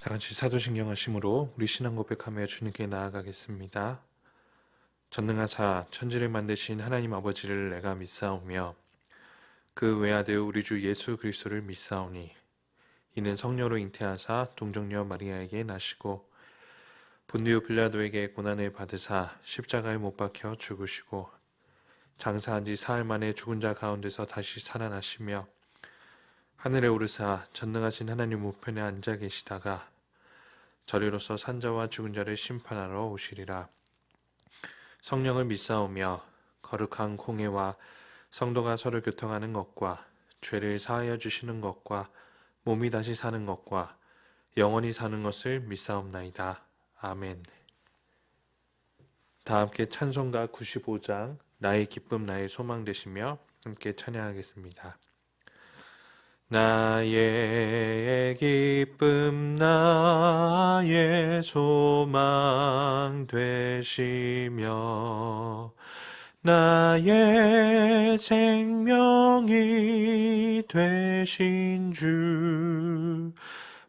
다 같이 사도신경 하심으로 우리 신앙 고백하며 주님께 나아가겠습니다. 전능하사 천지를 만드신 하나님 아버지를 내가 믿사오며 그 외아들 우리 주 예수 그리스도를 믿사오니 이는 성령으로 잉태하사 동정녀 마리아에게 나시고 본디오 빌라도에게 고난을 받으사 십자가에 못 박혀 죽으시고 장사한 지 사흘 만에 죽은 자 가운데서 다시 살아나시며 하늘에 오르사 전능하신 하나님 우편에 앉아 계시다가 저리로서 산자와 죽은 자를 심판하러 오시리라. 성령을 믿사오며 거룩한 공회와 성도가 서로 교통하는 것과 죄를 사하여 주시는 것과 몸이 다시 사는 것과 영원히 사는 것을 믿사옵나이다. 아멘. 다 함께 찬송가 95장 나의 기쁨 나의 소망 되시며 함께 찬양하겠습니다. 나의 기쁨 나의 소망 되시며 나의 생명이 되신 주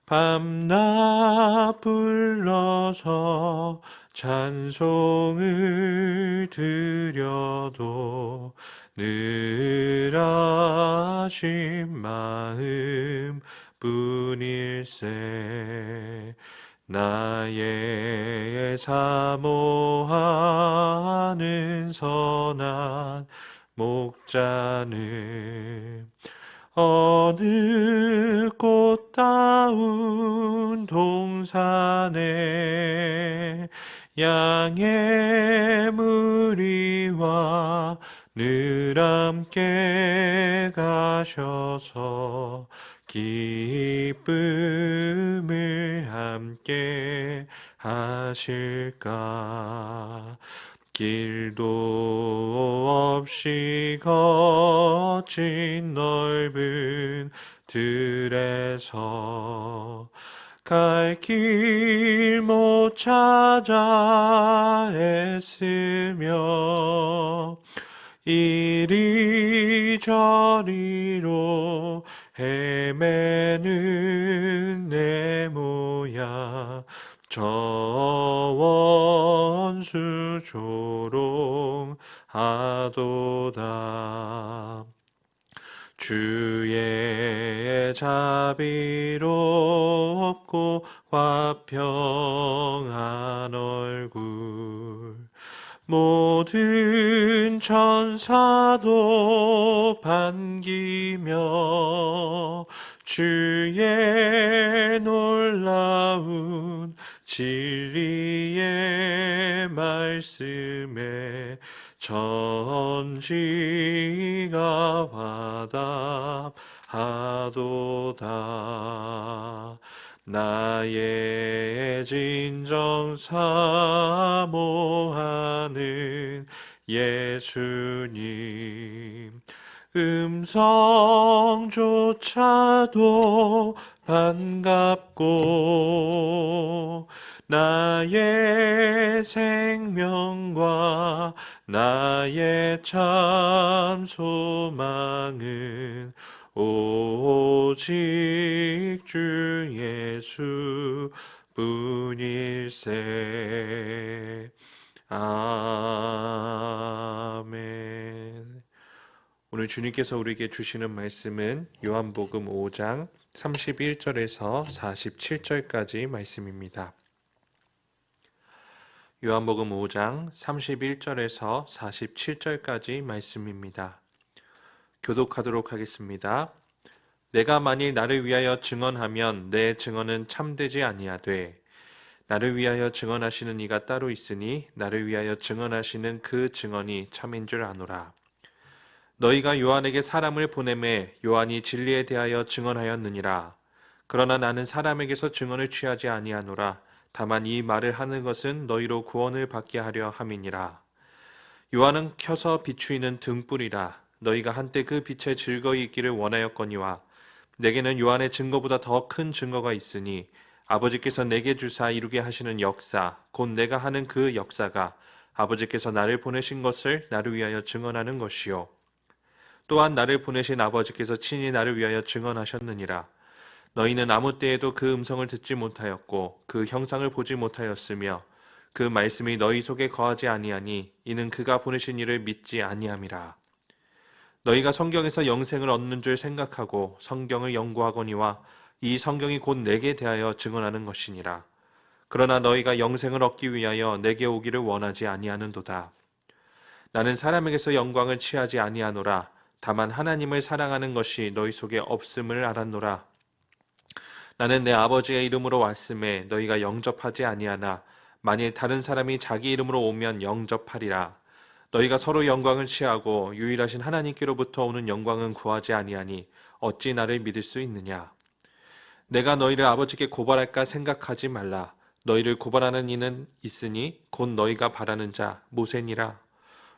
밤낮 불러서 찬송을 드려도 늘 하신 마음 뿐일세. 나의 사모하는 선한 목자는 어느 꽃다운 동산에 양의 무리와 늘 함께 가셔서 기쁨을 함께 하실까. 길도 없이 거친 넓은 들에서 갈 길 못 찾아 애쓰며 이리저리로 헤매는 내 모양 저 원수 조롱하도다. 주의 자비롭고 화평한 얼굴 모든 천사도 반기며 주의 놀라운 진리의 말씀에 천지가 화답하도다. 나의 진정 사모하는 예수님 음성조차도 반갑고 나의 생명과 나의 참 소망은 오직 주 예수 뿐일세. 아멘. 오늘 주님께서 우리에게 주시는 말씀은 요한복음 5장 31절에서 47절까지 말씀입니다. 요한복음 5장 31절에서 47절까지 말씀입니다. 교독하도록 하겠습니다. 내가 만일 나를 위하여 증언하면 내 증언은 참되지 아니하되 나를 위하여 증언하시는 이가 따로 있으니 나를 위하여 증언하시는 그 증언이 참인 줄 아노라. 너희가 요한에게 사람을 보내매 요한이 진리에 대하여 증언하였느니라. 그러나 나는 사람에게서 증언을 취하지 아니하노라. 다만 이 말을 하는 것은 너희로 구원을 받게 하려 함이니라. 요한은 켜서 비추이는 등불이라. 너희가 한때 그 빛에 즐거이 있기를 원하였거니와 내게는 요한의 증거보다 더 큰 증거가 있으니 아버지께서 내게 주사 이루게 하시는 역사 곧 내가 하는 그 역사가 아버지께서 나를 보내신 것을 나를 위하여 증언하는 것이요 또한 나를 보내신 아버지께서 친히 나를 위하여 증언하셨느니라. 너희는 아무 때에도 그 음성을 듣지 못하였고 그 형상을 보지 못하였으며 그 말씀이 너희 속에 거하지 아니하니 이는 그가 보내신 이를 믿지 아니함이라. 너희가 성경에서 영생을 얻는 줄 생각하고 성경을 연구하거니와 이 성경이 곧 내게 대하여 증언하는 것이니라. 그러나 너희가 영생을 얻기 위하여 내게 오기를 원하지 아니하는도다. 나는 사람에게서 영광을 취하지 아니하노라. 다만 하나님을 사랑하는 것이 너희 속에 없음을 알았노라. 나는 내 아버지의 이름으로 왔음에 너희가 영접하지 아니하나 만일 다른 사람이 자기 이름으로 오면 영접하리라. 너희가 서로 영광을 취하고 유일하신 하나님께로부터 오는 영광은 구하지 아니하니 어찌 나를 믿을 수 있느냐. 내가 너희를 아버지께 고발할까 생각하지 말라. 너희를 고발하는 이는 있으니 곧 너희가 바라는 자 모세니라.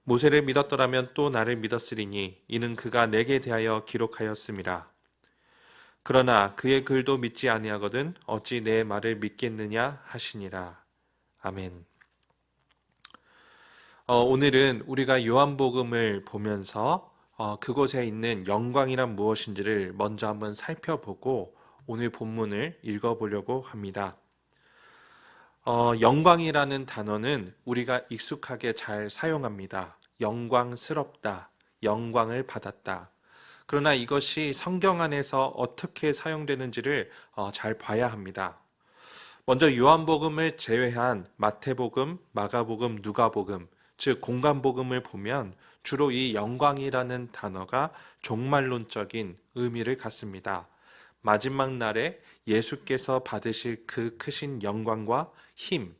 모세를 믿었더라면 또 나를 믿었으리니 이는 그가 내게 대하여 기록하였음이라. 그러나 그의 글도 믿지 아니하거든 어찌 내 말을 믿겠느냐 하시니라. 아멘. 오늘은 우리가 요한복음을 보면서 그곳에 있는 영광이란 무엇인지를 먼저 한번 살펴보고 오늘 본문을 읽어보려고 합니다. 영광이라는 단어는 우리가 익숙하게 잘 사용합니다. 영광스럽다, 영광을 받았다. 그러나 이것이 성경 안에서 어떻게 사용되는지를 잘 봐야 합니다. 먼저 요한복음을 제외한 마태복음, 마가복음, 누가복음, 즉 공간복음을 보면 주로 이 영광이라는 단어가 종말론적인 의미를 갖습니다. 마지막 날에 예수께서 받으실 그 크신 영광과 힘,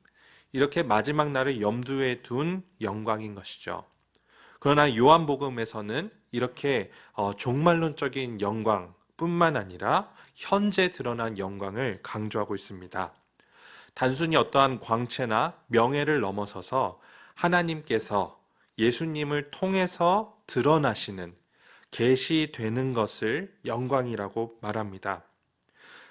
이렇게 마지막 날을 염두에 둔 영광인 것이죠. 그러나 요한복음에서는 이렇게 종말론적인 영광뿐만 아니라 현재 드러난 영광을 강조하고 있습니다. 단순히 어떠한 광채나 명예를 넘어서서 하나님께서 예수님을 통해서 드러나시는, 계시되는 것을 영광이라고 말합니다.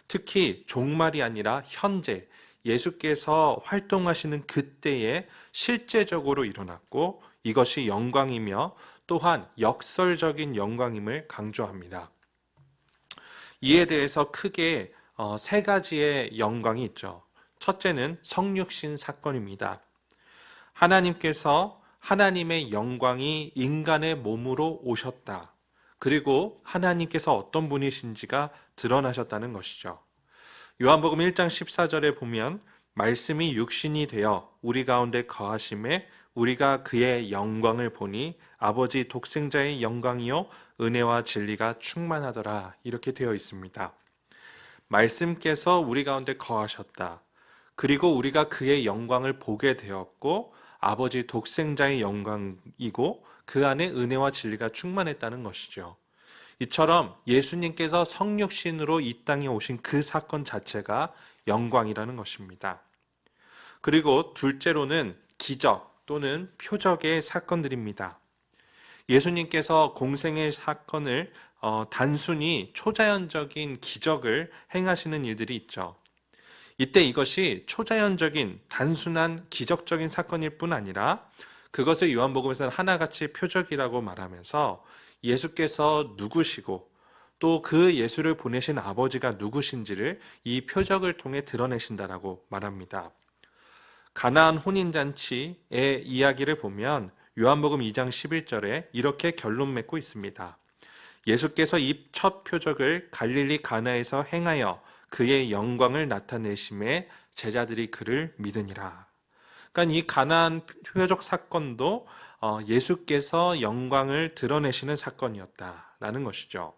특히 종말이 아니라 현재 예수께서 활동하시는 그때에 실제적으로 일어났고 이것이 영광이며 또한 역설적인 영광임을 강조합니다. 이에 대해서 크게 세 가지의 영광이 있죠. 첫째는 성육신 사건입니다. 하나님께서 하나님의 영광이 인간의 몸으로 오셨다. 그리고 하나님께서 어떤 분이신지가 드러나셨다는 것이죠. 요한복음 1장 14절에 보면 말씀이 육신이 되어 우리 가운데 거하심에 우리가 그의 영광을 보니 아버지 독생자의 영광이요 은혜와 진리가 충만하더라 이렇게 되어 있습니다. 말씀께서 우리 가운데 거하셨다. 그리고 우리가 그의 영광을 보게 되었고 아버지 독생자의 영광이고 그 안에 은혜와 진리가 충만했다는 것이죠. 이처럼 예수님께서 성육신으로 이 땅에 오신 그 사건 자체가 영광이라는 것입니다. 그리고 둘째로는 기적 또는 표적의 사건들입니다. 예수님께서 공생의 사건을 단순히 초자연적인 기적을 행하시는 일들이 있죠. 이때 이것이 초자연적인 단순한 기적적인 사건일 뿐 아니라 그것을 요한복음에서는 하나같이 표적이라고 말하면서 예수께서 누구시고 또 그 예수를 보내신 아버지가 누구신지를 이 표적을 통해 드러내신다라고 말합니다. 가나안 혼인잔치의 이야기를 보면 요한복음 2장 11절에 이렇게 결론 맺고 있습니다. 예수께서 이 첫 표적을 갈릴리 가나에서 행하여 그의 영광을 나타내심에 제자들이 그를 믿으니라. 그러니까 이 가나안 표적 사건도 예수께서 영광을 드러내시는 사건이었다라는 것이죠.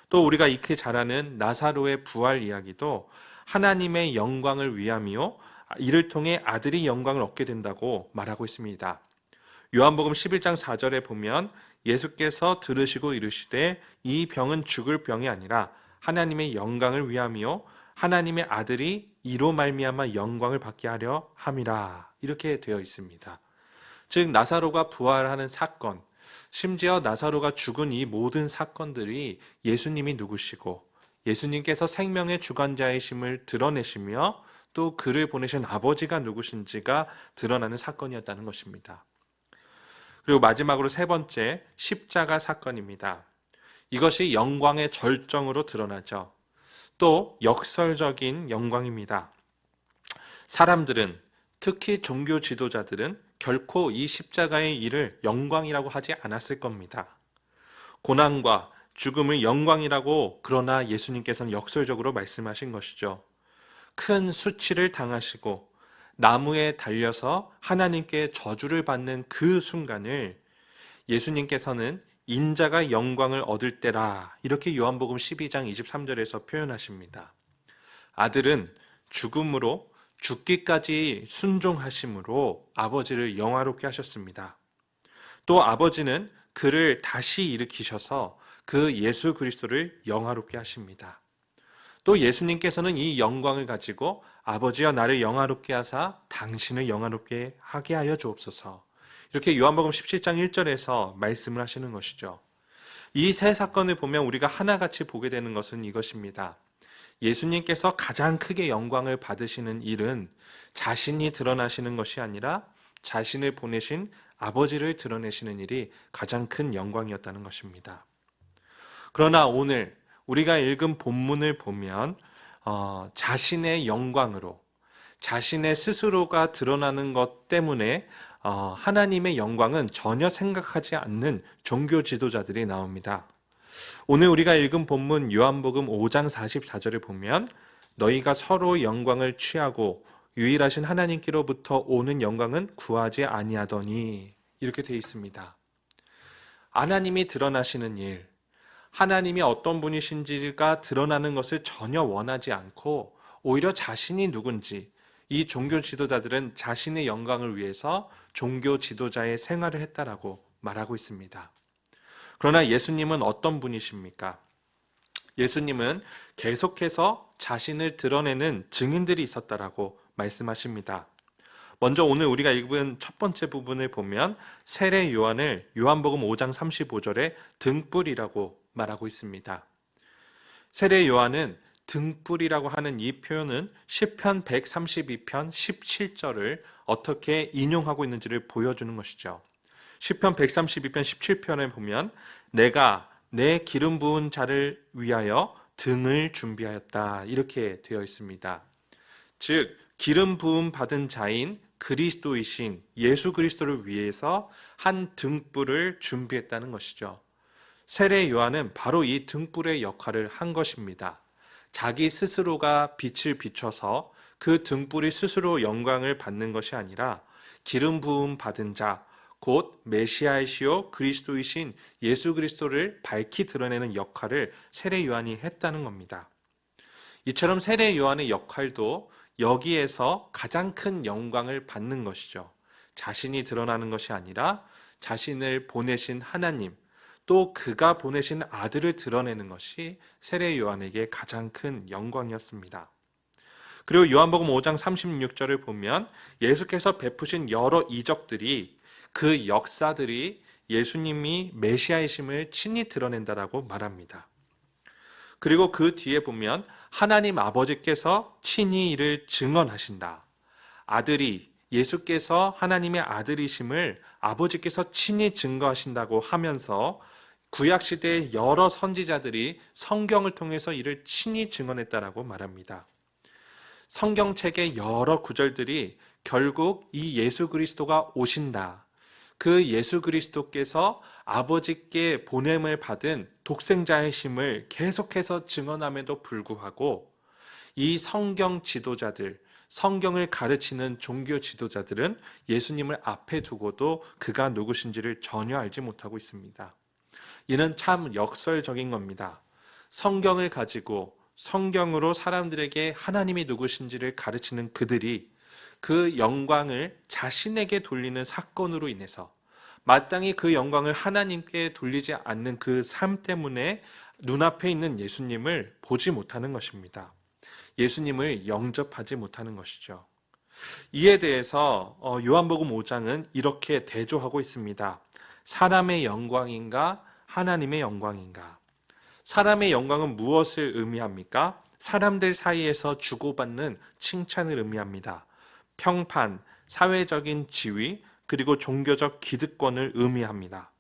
또 우리가 익히 잘 아는 나사로의 부활 이야기도 하나님의 영광을 위함이요 이를 통해 아들이 영광을 얻게 된다고 말하고 있습니다. 요한복음 11장 4절에 보면 예수께서 들으시고 이르시되 이 병은 죽을 병이 아니라 하나님의 영광을 위함이요 하나님의 아들이 이로 말미암아 영광을 받게 하려 함이라 이렇게 되어 있습니다. 즉 나사로가 부활하는 사건, 심지어 나사로가 죽은 이 모든 사건들이 예수님이 누구시고 예수님께서 생명의 주관자이심을 드러내시며 또 그를 보내신 아버지가 누구신지가 드러나는 사건이었다는 것입니다. 그리고 마지막으로 세 번째, 십자가 사건입니다. 이것이 영광의 절정으로 드러나죠. 또 역설적인 영광입니다. 사람들은, 특히 종교 지도자들은 결코 이 십자가의 일을 영광이라고 하지 않았을 겁니다. 고난과 죽음을 영광이라고 그러나 예수님께서는 역설적으로 말씀하신 것이죠. 큰 수치를 당하시고 나무에 달려서 하나님께 저주를 받는 그 순간을 예수님께서는 인자가 영광을 얻을 때라, 이렇게 요한복음 12장 23절에서 표현하십니다. 아들은 죽음으로 죽기까지 순종하심으로 아버지를 영화롭게 하셨습니다. 또 아버지는 그를 다시 일으키셔서 그 예수 그리스도를 영화롭게 하십니다. 또 예수님께서는 이 영광을 가지고 아버지여 나를 영화롭게 하사 당신을 영화롭게 하게 하여 주옵소서, 이렇게 요한복음 17장 1절에서 말씀을 하시는 것이죠. 이 세 사건을 보면 우리가 하나같이 보게 되는 것은 이것입니다. 예수님께서 가장 크게 영광을 받으시는 일은 자신이 드러나시는 것이 아니라 자신을 보내신 아버지를 드러내시는 일이 가장 큰 영광이었다는 것입니다. 그러나 오늘 우리가 읽은 본문을 보면 자신의 영광으로, 자신의 스스로가 드러나는 것 때문에 하나님의 영광은 전혀 생각하지 않는 종교 지도자들이 나옵니다. 오늘 우리가 읽은 본문 요한복음 5장 44절을 보면 너희가 서로 영광을 취하고 유일하신 하나님께로부터 오는 영광은 구하지 아니하더니, 이렇게 되어 있습니다. 하나님이 드러나시는 일, 하나님이 어떤 분이신지가 드러나는 것을 전혀 원하지 않고 오히려 자신이 누군지, 이 종교 지도자들은 자신의 영광을 위해서 종교 지도자의 생활을 했다라고 말하고 있습니다. 그러나 예수님은 어떤 분이십니까? 예수님은 계속해서 자신을 드러내는 증인들이 있었다라고 말씀하십니다. 먼저 오늘 우리가 읽은 첫 번째 부분을 보면 세례 요한을 요한복음 5장 35절에 등불이라고 말하고 있습니다. 세례 요한은 등불이라고 하는 이 표현은 시편 132편 17절을 어떻게 인용하고 있는지를 보여주는 것이죠. 시편 132편 17편에 보면 내가 내 기름 부은 자를 위하여 등을 준비하였다, 이렇게 되어 있습니다. 즉 기름 부음 받은 자인 그리스도이신 예수 그리스도를 위해서 한 등불을 준비했다는 것이죠. 세례 요한은 바로 이 등불의 역할을 한 것입니다. 자기 스스로가 빛을 비춰서 그 등불이 스스로 영광을 받는 것이 아니라 기름 부음 받은 자, 곧 메시아이시오 그리스도이신 예수 그리스도를 밝히 드러내는 역할을 세례 요한이 했다는 겁니다. 이처럼 세례 요한의 역할도 여기에서 가장 큰 영광을 받는 것이죠. 자신이 드러나는 것이 아니라 자신을 보내신 하나님, 또 그가 보내신 아들을 드러내는 것이 세례 요한에게 가장 큰 영광이었습니다. 그리고 요한복음 5장 36절을 보면 예수께서 베푸신 여러 이적들이, 그 역사들이 예수님이 메시아이심을 친히 드러낸다라고 말합니다. 그리고 그 뒤에 보면 하나님 아버지께서 친히 이를 증언하신다. 아들이, 예수께서 하나님의 아들이심을 아버지께서 친히 증거하신다고 하면서 구약시대의 여러 선지자들이 성경을 통해서 이를 친히 증언했다라고 말합니다. 성경책의 여러 구절들이 결국 이 예수 그리스도가 오신다, 그 예수 그리스도께서 아버지께 보냄을 받은 독생자이심을 계속해서 증언함에도 불구하고 이 성경 지도자들, 성경을 가르치는 종교 지도자들은 예수님을 앞에 두고도 그가 누구신지를 전혀 알지 못하고 있습니다. 이는 참 역설적인 겁니다. 성경을 가지고 성경으로 사람들에게 하나님이 누구신지를 가르치는 그들이 그 영광을 자신에게 돌리는 사건으로 인해서, 마땅히 그 영광을 하나님께 돌리지 않는 그 삶 때문에 눈앞에 있는 예수님을 보지 못하는 것입니다. 예수님을 영접하지 못하는 것이죠. 이에 대해서 요한복음 5장은 이렇게 대조하고 있습니다. 사람의 영광인가 하나님의 영광인가? 사람의 영광은 무엇을 의미합니까? 사람들 사이에서 주고받는 칭찬을 의미합니다. 평판, 사회적인 지위, 그리고 종교적 기득권을 의미합니다.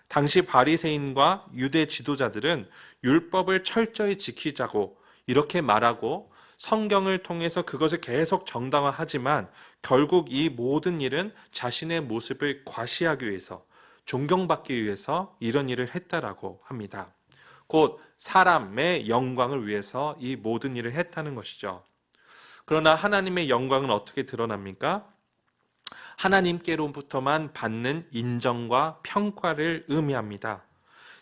당시 바리새인과 유대 지도자들은 율법을 철저히 지키자고 이렇게 말하고 성경을 통해서 그것을 계속 정당화하지만 결국 이 모든 일은 자신의 모습을 과시하기 위해서, 존경받기 위해서 이런 일을 했다라고 합니다. 곧 사람의 영광을 위해서 이 모든 일을 했다는 것이죠. 그러나 하나님의 영광은 어떻게 드러납니까? 하나님께로부터만 받는 인정과 평가를 의미합니다.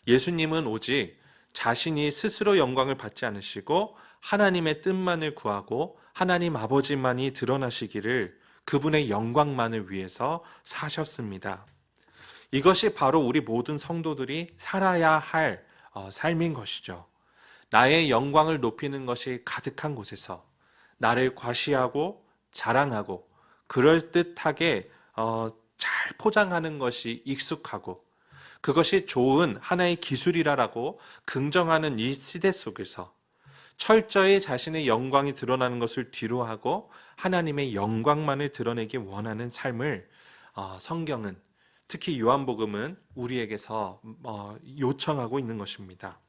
예수님은 오직 자신이 스스로 영광을 받지 않으시고 하나님의 뜻만을 구하고 하나님 아버지만이 드러나시기를, 그분의 영광만을 위해서 사셨습니다. 이것이 바로 우리 모든 성도들이 살아야 할 삶인 것이죠. 나의 영광을 높이는 것이 가득한 곳에서 나를 과시하고 자랑하고 그럴듯하게 잘 포장하는 것이 익숙하고 그것이 좋은 하나의 기술이라고 긍정하는 이 시대 속에서 철저히 자신의 영광이 드러나는 것을 뒤로하고 하나님의 영광만을 드러내기 원하는 삶을 성경은, 특히 요한복음은 우리에게서 요청하고 있는 것입니다.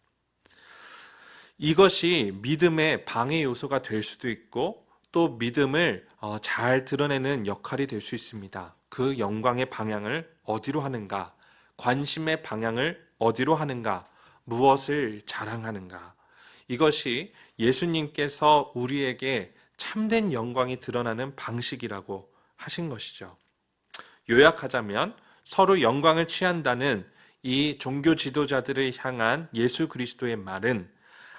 이것이 믿음의 방해 요소가 될 수도 있고 또 믿음을 잘 드러내는 역할이 될 수 있습니다. 그 영광의 방향을 어디로 하는가, 관심의 방향을 어디로 하는가, 무엇을 자랑하는가, 이것이 예수님께서 우리에게 참된 영광이 드러나는 방식이라고 하신 것이죠. 요약하자면 서로 영광을 취한다는 이 종교 지도자들을 향한 예수 그리스도의 말은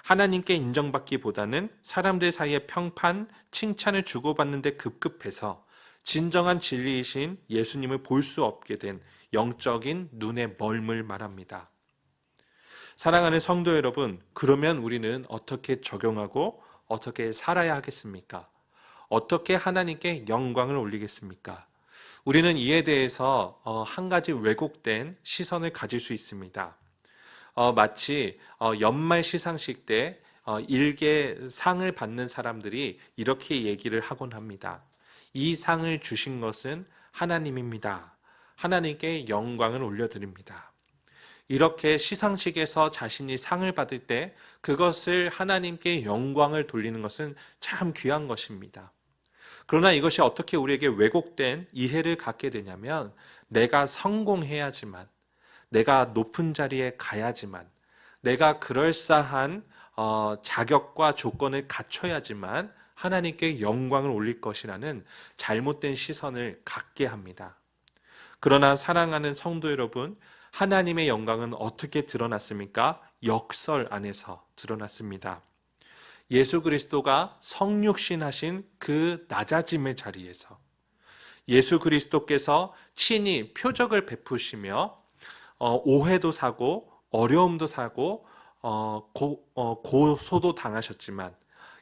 하나님께 인정받기보다는 사람들 사이에 평판, 칭찬을 주고받는 데 급급해서 진정한 진리이신 예수님을 볼 수 없게 된 영적인 눈의 멀음을 말합니다. 사랑하는 성도 여러분, 그러면 우리는 어떻게 적용하고 어떻게 살아야 하겠습니까? 어떻게 하나님께 영광을 올리겠습니까? 우리는 이에 대해서 한 가지 왜곡된 시선을 가질 수 있습니다. 마치 연말 시상식 때 일개 상을 받는 사람들이 이렇게 얘기를 하곤 합니다. 이 상을 주신 것은 하나님입니다. 하나님께 영광을 올려드립니다. 이렇게 시상식에서 자신이 상을 받을 때 그것을 하나님께 영광을 돌리는 것은 참 귀한 것입니다. 그러나 이것이 어떻게 우리에게 왜곡된 이해를 갖게 되냐면, 내가 성공해야지만, 내가 높은 자리에 가야지만, 내가 그럴싸한 자격과 조건을 갖춰야지만 하나님께 영광을 올릴 것이라는 잘못된 시선을 갖게 합니다. 그러나 사랑하는 성도 여러분, 하나님의 영광은 어떻게 드러났습니까? 역설 안에서 드러났습니다. 예수 그리스도가 성육신하신 그 낮아짐의 자리에서 예수 그리스도께서 친히 표적을 베푸시며 오해도 사고 어려움도 사고 고소도 당하셨지만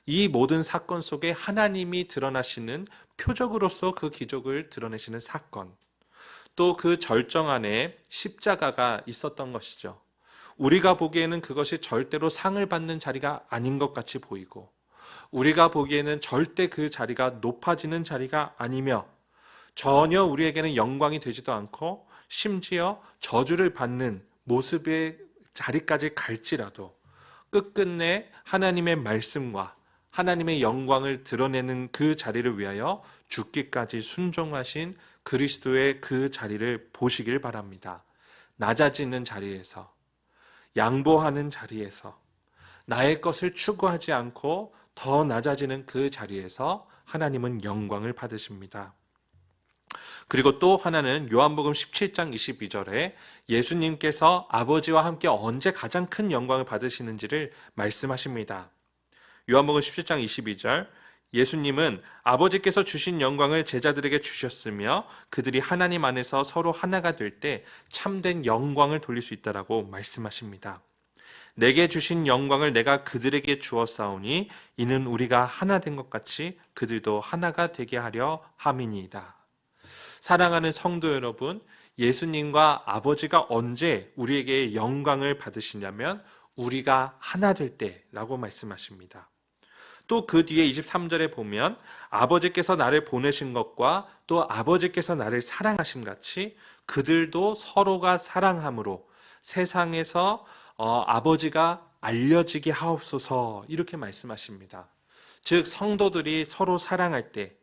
이 모든 사건 속에 하나님이 드러나시는 표적으로서 그 기적을 드러내시는 사건, 또 그 절정 안에 십자가가 있었던 것이죠. 우리가 보기에는 그것이 절대로 상을 받는 자리가 아닌 것 같이 보이고, 우리가 보기에는 절대 그 자리가 높아지는 자리가 아니며, 전혀 우리에게는 영광이 되지도 않고 심지어 저주를 받는 모습의 자리까지 갈지라도 끝끝내 하나님의 말씀과 하나님의 영광을 드러내는 그 자리를 위하여 죽기까지 순종하신 그리스도의 그 자리를 보시길 바랍니다. 낮아지는 자리에서, 양보하는 자리에서, 나의 것을 추구하지 않고 더 낮아지는 그 자리에서 하나님은 영광을 받으십니다. 그리고 또 하나는 요한복음 17장 22절에 예수님께서 아버지와 함께 언제 가장 큰 영광을 받으시는지를 말씀하십니다. 요한복음 17장 22절, 예수님은 아버지께서 주신 영광을 제자들에게 주셨으며 그들이 하나님 안에서 서로 하나가 될 때 참된 영광을 돌릴 수 있다라고 말씀하십니다. 내게 주신 영광을 내가 그들에게 주었사오니 이는 우리가 하나 된 것 같이 그들도 하나가 되게 하려 함이니이다. 사랑하는 성도 여러분, 예수님과 아버지가 언제 우리에게 영광을 받으시냐면 우리가 하나 될 때라고 말씀하십니다. 또 그 뒤에 23절에 보면 아버지께서 나를 보내신 것과 또 아버지께서 나를 사랑하심 같이 그들도 서로가 사랑함으로 세상에서 아버지가 알려지게 하옵소서 이렇게 말씀하십니다. 즉 성도들이 서로 사랑할 때,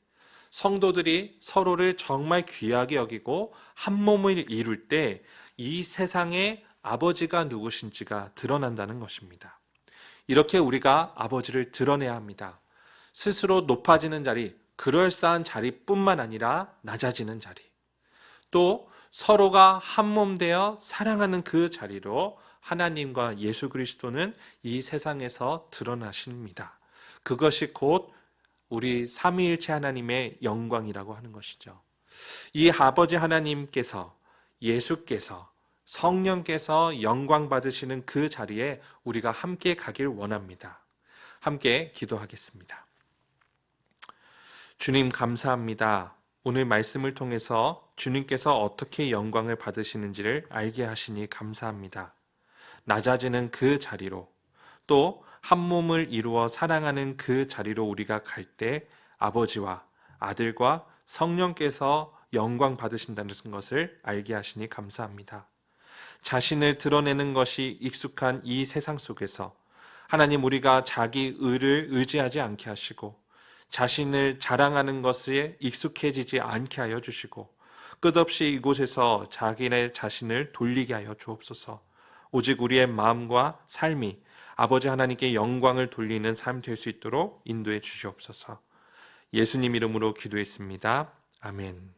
성도들이 서로를 정말 귀하게 여기고 한 몸을 이룰 때 이 세상에 아버지가 누구신지가 드러난다는 것입니다. 이렇게 우리가 아버지를 드러내야 합니다. 스스로 높아지는 자리, 그럴싸한 자리뿐만 아니라 낮아지는 자리, 또 서로가 한 몸 되어 사랑하는 그 자리로 하나님과 예수 그리스도는 이 세상에서 드러나십니다. 그것이 곧 우리 삼위일체 하나님의 영광이라고 하는 것이죠. 이 아버지 하나님께서, 예수께서, 성령께서 영광 받으시는 그 자리에 우리가 함께 가길 원합니다. 함께 기도하겠습니다. 주님 감사합니다. 오늘 말씀을 통해서 주님께서 어떻게 영광을 받으시는지를 알게 하시니 감사합니다. 낮아지는 그 자리로, 또 한 몸을 이루어 사랑하는 그 자리로 우리가 갈 때 아버지와 아들과 성령께서 영광 받으신다는 것을 알게 하시니 감사합니다. 자신을 드러내는 것이 익숙한 이 세상 속에서 하나님, 우리가 자기 의를 의지하지 않게 하시고 자신을 자랑하는 것에 익숙해지지 않게 하여 주시고 끝없이 이곳에서 자기네 자신을 돌리게 하여 주옵소서. 오직 우리의 마음과 삶이 아버지 하나님께 영광을 돌리는 삶 될 수 있도록 인도해 주시옵소서. 예수님 이름으로 기도했습니다. 아멘.